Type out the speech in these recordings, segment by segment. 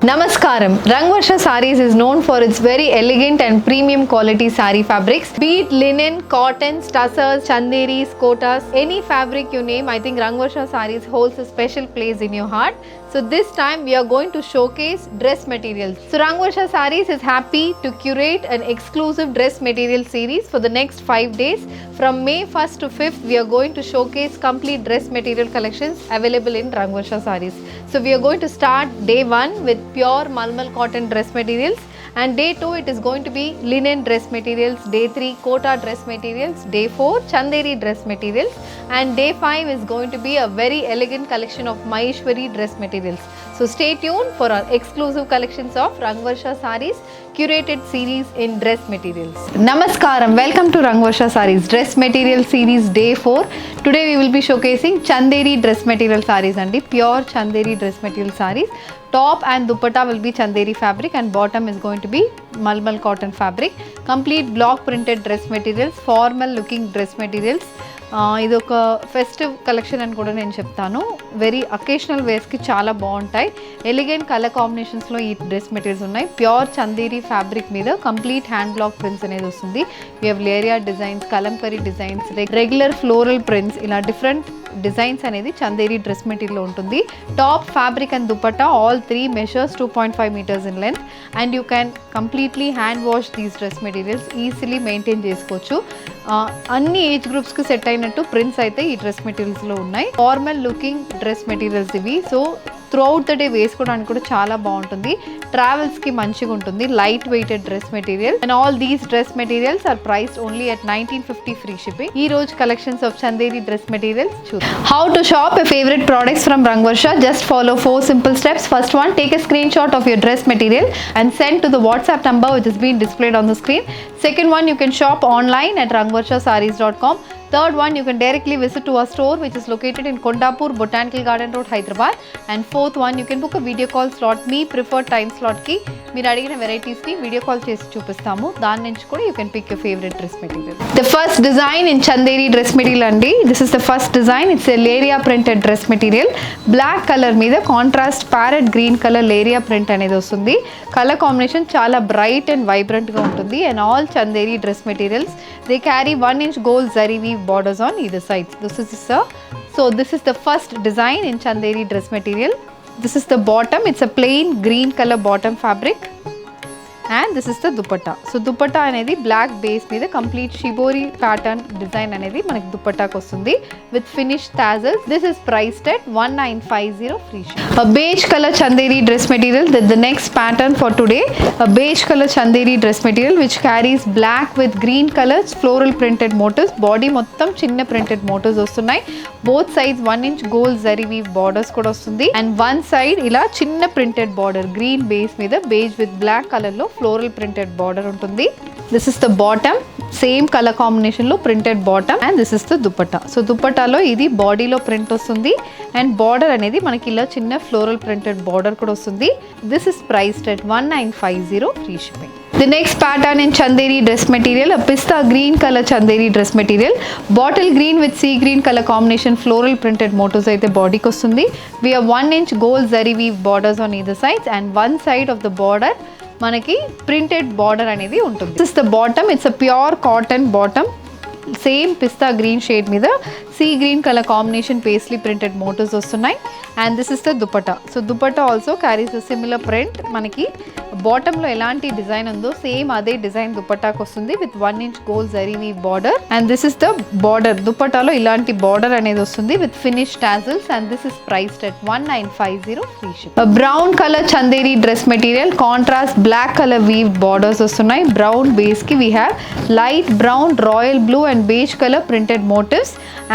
Namaskaram. Rangvarsha Sarees is known for its very elegant and premium quality saree fabrics. Be it linen, cotton, tussars, chanderis, kotas, any fabric you name, I think Rangvarsha Sarees holds a special place in your heart. So this time we are going to showcase dress materials. So Rangvarsha Sarees is happy to curate an exclusive dress material series for the next 5 days. From May 1st to 5th, we are going to showcase complete dress material collections available in Rangvarsha Sarees. So we are going to start day 1 with pure Malmal cotton dress materials, and day 2 it is going to be linen dress materials, day 3 kota dress materials, day 4 chanderi dress materials, and day 5 is going to be a very elegant collection of Maheshwari dress materials. So stay tuned for our exclusive collections of Rangvarsha Sarees curated series in dress materials. Namaskaram, welcome to Rangvarsha Sarees dress material series day 4. Today we will be showcasing Chanderi dress material sarees and pure Chanderi dress material sarees. Top and dupatta will be Chanderi fabric and bottom is going to be Malmal cotton fabric. Complete block printed dress materials, formal looking dress materials. ఇది ఒక festive collection అని కూడా నేను చెప్తాను. Very occasional వేస్కి చాలా బాగుంటాయి. Elegant colour కాంబినేషన్స్లో ఈ dress materials ఉన్నాయి. ప్యూర్ చందేరి ఫ్యాబ్రిక్ మీద కంప్లీట్ హ్యాండ్ బ్లాక్ ప్రింట్స్ అనేది వస్తుంది. We have leheriya designs, kalamkari designs, regular floral prints, ఇలా డిఫరెంట్ డిజైన్స్ అనేది చందేరి డ్రెస్ మెటీరియల్లో ఉంటుంది. Top fabric and dupatta all 3 measures 2.5 meters in length, and you can completely hand wash these dress materials, easily maintain చేసుకోవచ్చు. అన్ని age గ్రూప్స్కి set అయినట్టు prints అయితే ఈ dress మెటీరియల్స్లో ఉన్నాయి. Formal looking dress materials ఇవి. So throughout the day వేసుకోవడానికి కూడా చాలా బాగుంటుంది. ట్రావెల్స్కి మంచిగా ఉంటుంది. Light weighted dress material, and all these dress materials are priced only at 1950 free shipping. ఈ రోజు collections of Chanderi dress materials చూద్దాం. How to shop your favorite products from Rangvarsha? Just follow 4 simple steps. First one, take a screenshot of your dress material and send to the WhatsApp number which is being displayed on the screen. Second one, you can shop online at rangvarshasarees.com. Third one, you can directly visit to our store which is located in Kondapur, Botanical Garden Road, Hyderabad. And fourth one, you can book a video call slot. మీ preferred time స్లాట్కి మీరు అడిగిన వెరైటీస్ని video call చేసి చూపిస్తాము. దాని నుంచి కూడా you can pick your favourite dress material. The first design in Chanderi dress material అండి. This is the first design. It's a leheriya printed dress material. Black colour మీద contrast parrot green colour leheriya print అనేది వస్తుంది. Colour combination చాలా bright and వైబ్రెంట్గా ఉంటుంది. And all Chanderi dress materials, they carry 1 inch gold zari weave borders on either sides. This is the first design in Chanderi dress material. This is the bottom. It's a plain green color bottom fabric, and this is the dupatta. So dupatta అనేది black base మీద complete shibori pattern design అనేది మనకి దుపట్టాకి వస్తుంది with finish tassels. This is priced at 1950 free shipping. A beige color chanderi dress material. The next pattern for today, a beige color chanderi dress material which carries black with green colors floral printed motifs. Body మొత్తం చిన్న printed motifs వస్తున్నాయి. Both sides 1 inch gold zari weave borders కూడా వస్తుంది, and one side ఇలా చిన్న printed border green base మీద beige with black colour లో floral printed border ఉంటుంది. This is the bottom, same colour combination లో printed bottom, and this is the dupatta. So దుపట్టాలో ఇది బాడీలో ప్రింట్ వస్తుంది, అండ్ బార్డర్ అనేది మనకి ఇలా చిన్న ఫ్లోరల్ ప్రింటెడ్ బార్డర్ కూడా వస్తుంది. This is priced at 1950 free shipping. The next pattern in Chanderi dress material, a pista green color Chanderi dress material. Bottle green with sea green color combination floral printed motifs aithe body ki vastundi. We have 1 inch gold zari weave borders on either sides, and one side of the border మనకి printed border అనేది ఉంటుంది. This is the bottom. It's a pure cotton bottom. Same pista green shade మీద sea green colour combination paisley printed motifs వస్తున్నాయి, and this is the dupatta. So dupatta also carries similar print. మనకి బాటంలో ఎలాంటి design ఉందో same అదే design దుపట్టాకి వస్తుంది with 1 inch gold zari weave border, and this is the border. దుపట్టాలో ఇలాంటి బార్డర్ అనేది వస్తుంది with finish tassels, and this is priced at 1950 free ship. Brown colour Chanderi dress material, contrast black colour weave borders వస్తున్నాయి. Brown base కి we have light brown, royal blue and beige colour printed motifs,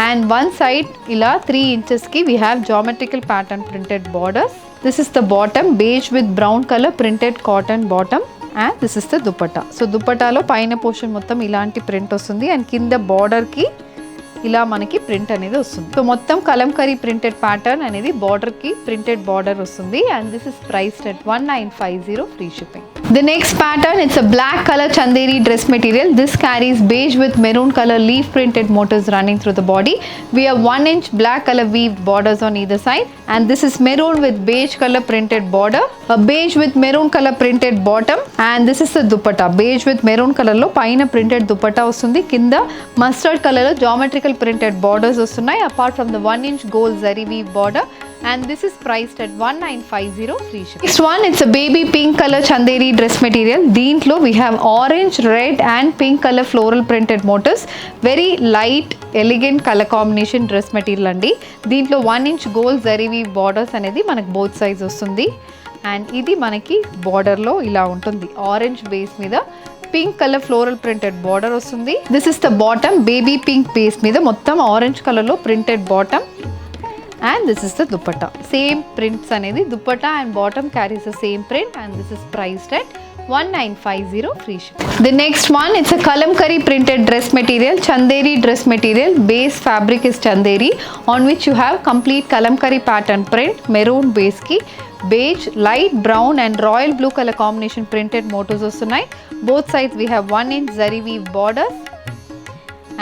and one side ila 3 inches ki we have geometrical pattern printed borders. This is the bottom, beige with brown color printed cotton bottom, and this is the dupatta. So dupatta lo paina portion mottam ilanti print ostundi, and kinda border ki ఇలా మనకి print అనేది వస్తుంది. So మొత్తం kalamkari printed pattern అనేది border కి printed border వస్తుంది, and this is priced at 1950 free shipping. The next pattern, it's a black color Chanderi dress material. This carries beige with maroon color leaf printed motifs running through the body. We have 1 inch black color weaved borders on either side, and this is maroon with beige color printed border, a beige with maroon color printed bottom, and this is the dupatta. Beige with maroon color lo paina printed dupatta vastundi, kinda mustard color lo geometrical printed borders vastunnai apart from the 1-inch gold zari weave border, and this is priced at 1950 free shipping. Next one, it's a baby pink color chanderi dress material. Deentlo we have orange, red and pink color floral printed motifs. Very light elegant color combination dress material andi. Deentlo 1-inch gold zari weave borders anedi manaku both sides vastundi, and ఇది మనకి border లో ఇలా ఉంటుంది. Orange base మీద pink colour floral printed border వస్తుంది. This is the bottom, baby pink base మీద మొత్తం orange colour లో printed bottom, and this is the dupatta. Same prints anedi dupatta and bottom carries the same print, and this is priced at 1950 free shipping. The next one, it's a kalamkari printed dress material, chanderi dress material. Base fabric is chanderi, on which you have complete kalamkari pattern print, maroon base ki beige, light brown and royal blue color combination printed motifs vastunnai. Both sides we have 1-inch zari weave borders,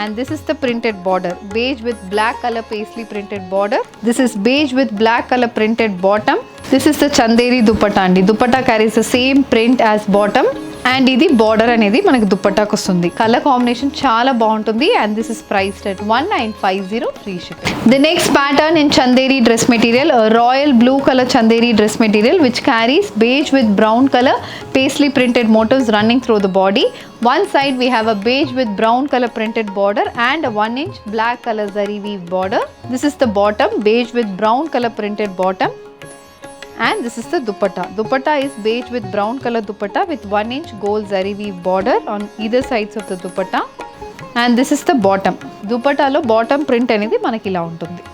and this is the printed border, beige with black color paisley printed border. This is beige with black color printed bottom. This is the chanderi dupatta andi. Dupatta carries the same print as bottom, and ఇది border అనేది మనకి దుపట్టాకు వస్తుంది. Colour combination చాలా బాగుంటుంది, and this is priced at 1950 free shipping. The next pattern in chanderi dress material, a royal blue color chanderi dress material which carries beige with brown color paisley printed motifs running through the body. One side we have a beige with brown color printed border and a 1-inch black color zari weave border. This is the bottom, beige with brown color printed bottom, and this is the dupatta. Dupatta is beige with brown color dupatta with 1-inch gold zari weave border on either sides of the dupatta, and this is the bottom. Dupatta lo bottom print anedi manaki ila untundi,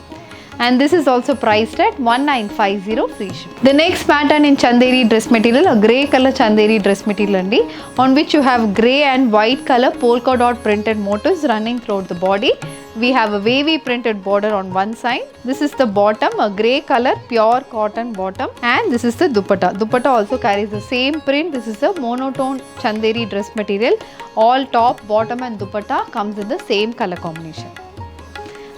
and this is also priced at 1950 free shipping. The next pattern in chanderi dress material, a grey color chanderi dress material andi, on which you have grey and white color polka dot printed motifs running throughout the body. We have a wavy printed border on one side. This is the bottom, a grey color pure cotton bottom, and this is the dupatta. Dupatta also carries the same print. This is a monotone chanderi dress material. All top, bottom and dupatta comes in the same color combination,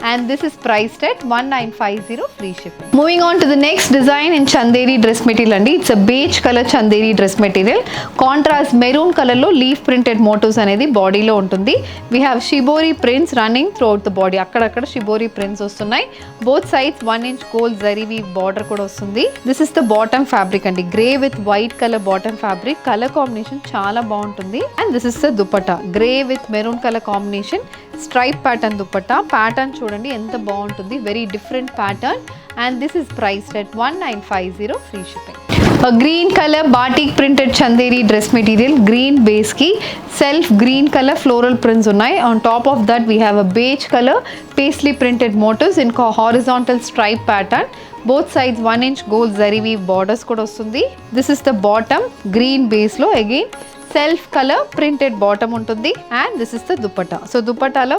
and this is priced at 1950 free shipping. Moving on to the next design in chanderi dress material andi. It's a beige color chanderi dress material. Contrast maroon color lo leaf printed motifs anedi body lo untundi. We have shibori prints running throughout the body. akkada shibori prints vastunnai. Both sides 1-inch gold zari weave border kuda vastundi. This is the bottom fabric andi, grey with white color bottom fabric. Color combination chaala baaguntundi, and this is the dupatta, grey with maroon color combination, stripe pattern dupatta. Pattern చూడండి ఎంత బాగుంటుంది, very different pattern, and this is priced at 1950 free shipping. A green color batik printed chanderi dress material, green base ki self green color floral prints unnai. On top of that we have a beige color paisley printed motifs in horizontal stripe pattern. Both sides 1-inch gold zari weave borders kuda vastundi. This is the bottom, green base lo again self color printed bottom ఉంటుంది, and this is the dupatta. So dupatta lo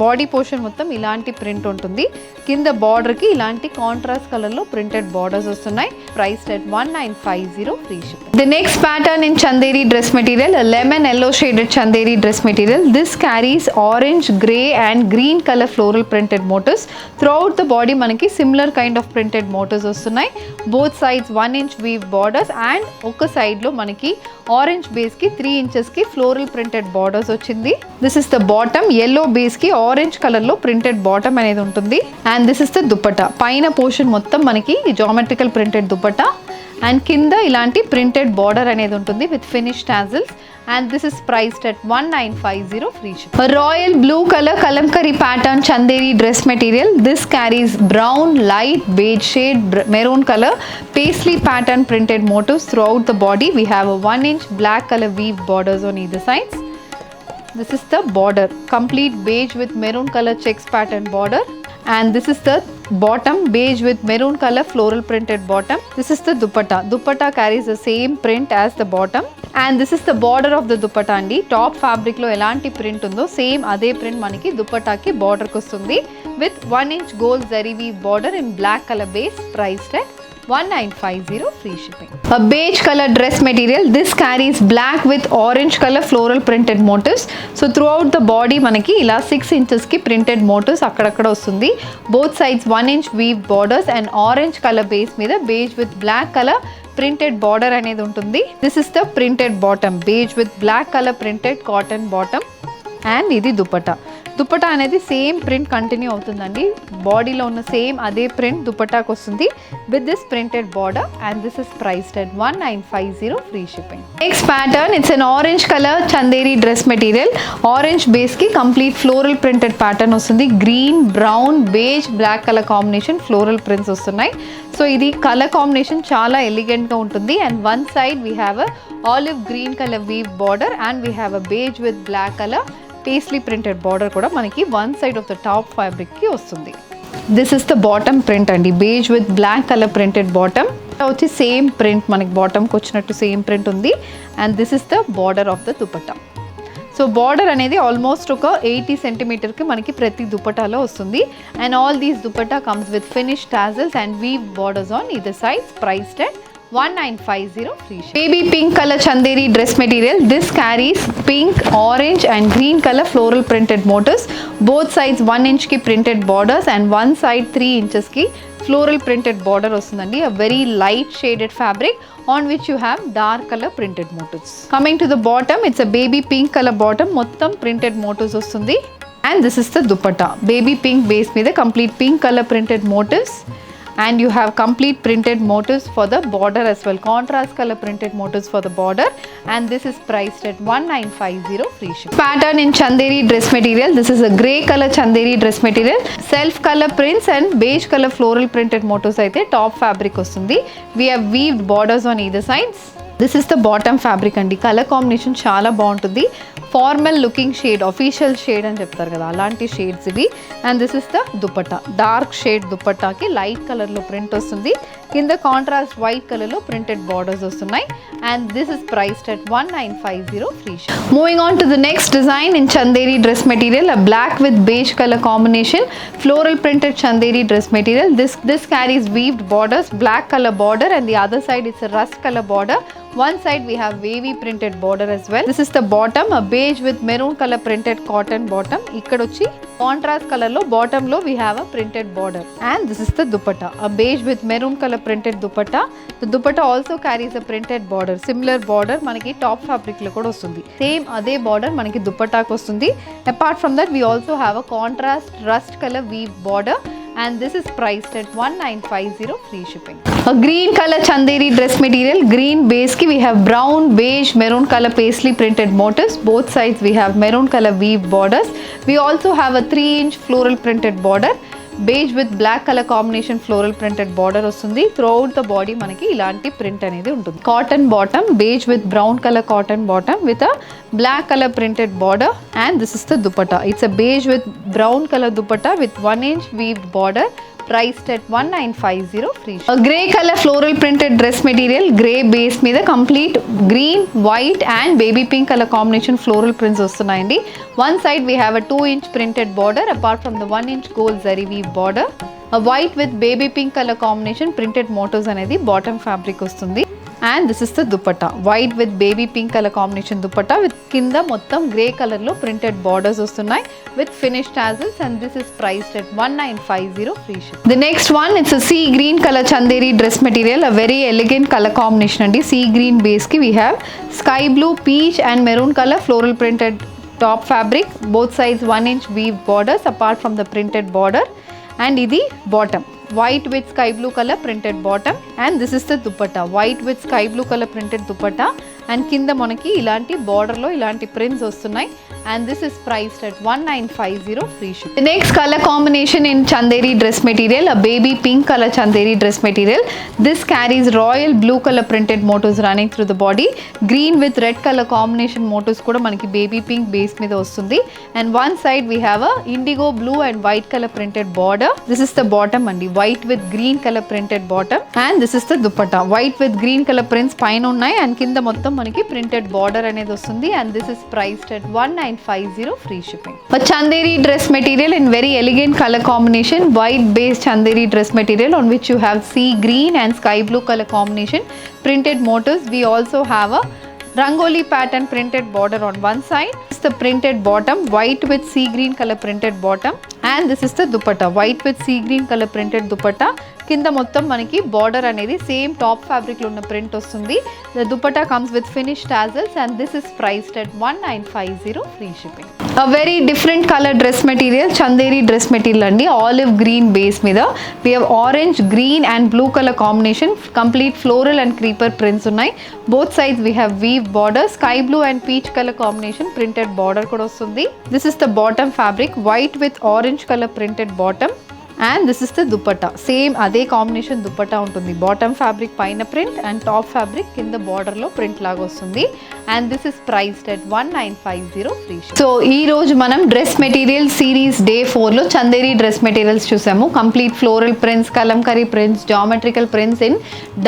body portion మొత్తం ఇలాంటి print ఉంటుంది, కింద border కి ఇలాంటి contrast colour లో printed borders వస్తున్నాయి. ప్రైస్డ్ at 1950 free shipping. The next pattern in Chanderi dress material, lemon yellow shaded Chanderi dress material. This carries orange, grey and green colour floral printed motifs. Throughout the body మనకి similar kind of printed motifs వస్తున్నాయి. Both sides 1-inch weave borders, and ఒక side లో మనకి orange base కి 3 inches కి floral printed borders వచ్చింది. This is the bottom, yellow base కి orange colour లో ప్రింటెడ్ బాటమ్ అనేది ఉంటుంది, and this is the dupatta. పైన పోర్షన్ మొత్తం మనకి జామెట్రికల్ ప్రింటెడ్ దుపట్టా, అండ్ కింద ఇలాంటి ప్రింటెడ్ బార్డర్ అనేది ఉంటుంది with finish tassels, and this is priced at 1950 free shipping. A royal blue color kalamkari pattern chanderi dress material. This carries brown, light beige shade, maroon color paisley pattern printed motifs throughout the body. We have a 1-inch black color weave borders on either sides. This is the border, complete beige with maroon color checks pattern border, and this is the bottom, beige with maroon color floral printed bottom. This is the dupatta. Dupatta carries the same print as the bottom, and this is the border of the dupatta andi. Top fabric lo elanti print undo same ade print maniki dupatta ki border ku vastundi with 1-inch gold zari weave border in black color base. Priced at 1950 free shipping. A beige color dress material. This carries black with orange color floral printed motifs. So throughout the body manaki ila 6 inches ki printed motifs akkadakada vastundi. Both sides 1 inch weave borders and orange color base meeda beige with black color printed border అనేది ఉంటుంది. This is the printed bottom, beige with black color printed cotton bottom, and ఇది దుపట్టా. దుపట్టా అనేది same print continue అవుతుందండి. బాడీలో ఉన్న same అదే print దుపట్టాకి వస్తుంది with this printed border, and this is priced at 1950 free shipping. Next pattern, it's an orange colour Chanderi dress material. Orange base కి complete floral printed pattern వస్తుంది. Green, brown, beige, black colour combination floral prints వస్తున్నాయి. So ఇది colour combination చాలా elegant గా ఉంటుంది. And one side we have a olive green colour weave border, and we have a beige with black colour paisley printed border కూడా మనకి one side of the top fabric కి వస్తుంది. This is the bottom print అండి, beige with black colour printed bottom వచ్చి same print మనకి బాటమ్కి వచ్చినట్టు same print ఉంది. And this is the border of the dupatta. So border అనేది ఆల్మోస్ట్ ఒక 80 సెంటీమీటర్కి మనకి ప్రతి దుపట్టాలో వస్తుంది. And all these dupatta comes with finish tassels and weave borders on either sides, priced at 1950 free shipping. Baby pink color chanderi dress material. This carries pink, orange and green color floral printed motifs. Both sides 1 inch ki printed borders and one side 3 inches ki floral printed border vastundandi. A very light shaded fabric on which you have dark color printed motifs. Coming to the bottom, it's a baby pink color bottom, mottam printed motifs vastundi. And this is the dupatta. Baby pink base meeda complete pink color printed motifs. And you have complete printed motifs for the border as well, contrast color printed motifs for the border, and this is priced at 1950 free shipping. Pattern in chanderi dress material. This is a grey color chanderi dress material. Self color prints and beige color floral printed motifs aithe top fabric vastundi. We have weaved borders on either sides. This is the bottom fabric andi. Color combination చాలా బాగుంటుంది. Formal looking shade, official shade అని చెప్తారు కదా, అలాంటి shades ఇవి. And this is the dupatta. Dark shade దుపట్టాకి light కలర్లో print వస్తుంది. కింద కాంట్రాస్ట్ వైట్ కలర్లో ప్రింటెడ్ బార్డర్స్ వస్తున్నాయి. And this is priced at 1950 free ship. Moving on to the next design in Chanderi dress material. A black with beige color combination, floral printed chanderi dress material. This carries weaved borders, black color border, and the other side it's a rust color border. One side we have wavy printed border as well. This is the bottom, a beige with maroon color printed cotton bottom. Ikkadochi contrast color lo bottom lo we have a printed border. And this is the dupatta, a beige with maroon color printed dupatta. The dupatta also carries a printed border. Similar border manaki top fabric lo kuda vastundi. Same ade border manaki dupatta ku vastundi. Apart from that, we also have a contrast rust color weave border. And this is priced at 1950 free shipping. A green color chanderi dress material. Green base ki we have brown, beige, maroon color paisley printed motifs. Both sides we have maroon color weave borders. We also have a 3 inch floral printed border. Beige with black colour combination floral printed border వస్తుంది. Throughout the body మనకి ఇలాంటి print అనేది ఉంటుంది. Cotton bottom, beige with brown colour cotton bottom with a black colour printed border. And this is the dupatta. It's a beige with brown colour dupatta with 1 inch weaved border, priced at 1950 free. A grey color floral printed dress material. Grey base మీద complete green, white and baby pink color combination floral prints వస్తున్నాయండి. One side we have a 2 inch printed border apart from the 1 inch gold zari weave border. A white with baby pink color combination printed motifs అనేది bottom fabric వస్తుంది. And this is the dupatta, white with baby pink color combination dupatta with kinda mottam grey color lo printed borders vastunnai with finished tassels, and this is priced at 1950 free ship. The next one, it's a sea green color chanderi dress material, a very elegant color combination andi. Sea green base ki we have sky blue, peach and maroon color floral printed top fabric. Both sides 1 inch weave borders apart from the printed border. And idi bottom, white with sky blue color printed bottom, and this is the dupatta, white with sky blue color printed dupatta, and kinda manaki ilanti border lo ilanti prints vastunnai, and this is priced at 1950 free ship. The next color combination in chanderi dress material, a baby pink color chanderi dress material. This carries royal blue color printed motifs running through the body. Green with red color combination motifs kuda manaki baby pink base meeda vastundi, and one side we have a indigo blue and white color printed border. This is the bottom andi, white with green color printed bottom, and this is the dupatta, white with green color prints paina unnai and kinda mottham మనకి printed border అనేది వస్తుంది and this is priced at 1950 free shipping. Chanderi dress material in very elegant color combination, white based chanderi dress material on which you have sea green and sky blue color combination printed motifs. We also have a Rangoli pattern printed border on one side. This is the printed bottom, white with sea green color printed bottom, and this is the dupatta, white with sea green color printed dupatta. కింద మొత్తం మనకి border అనేది same top fabric లో ఉన్న print వస్తుంది. The dupatta comes with finish tassels and this is priced at 1950 free shipping. A very different color dress material, Chanderi dress material andi, olive green base mida. We have orange, green and blue color combination, complete floral and creeper prints unnai. Both sides we have weave border, sky blue and peach color combination printed border kuda vastundi. This is the bottom fabric, white with orange color printed bottom. And this is the dupatta, same అదే combination dupatta ఉంటుంది. Bottom fabric పైన print and top fabric కింద border లో print లాగా వస్తుంది and this is priced at 1950 free shipping. So ఈ రోజు మనం డ్రెస్ మెటీరియల్ సిరీస్ డే 4 లో చందేరి డ్రెస్ మెటీరియల్స్ చూసాము. Complete floral prints, Kalamkari prints, geometrical prints in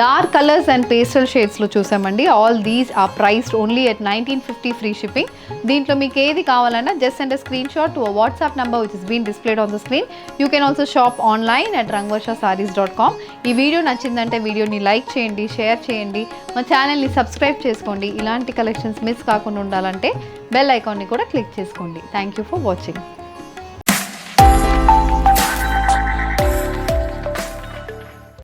dark colours and pastel shades లో చూసామండి. All these are priced only at 1950 free shipping. దీంట్లో మీకు ఏది కావాలన్నా just send a screenshot to a WhatsApp number which is being displayed on the screen. You can also shop online at rangvarshasarees.com. ఈ video నచ్చిందంటే వీడియోని like చేయండి, share చేయండి, మా ఛానల్ని సబ్స్క్రైబ్ చేసుకోండి. ఇలాంటి కలెక్షన్స్ మిస్ కాకుండా ఉండాలంటే బెల్ ఐకాన్ని కూడా క్లిక్ చేసుకోండి. Thank you for watching.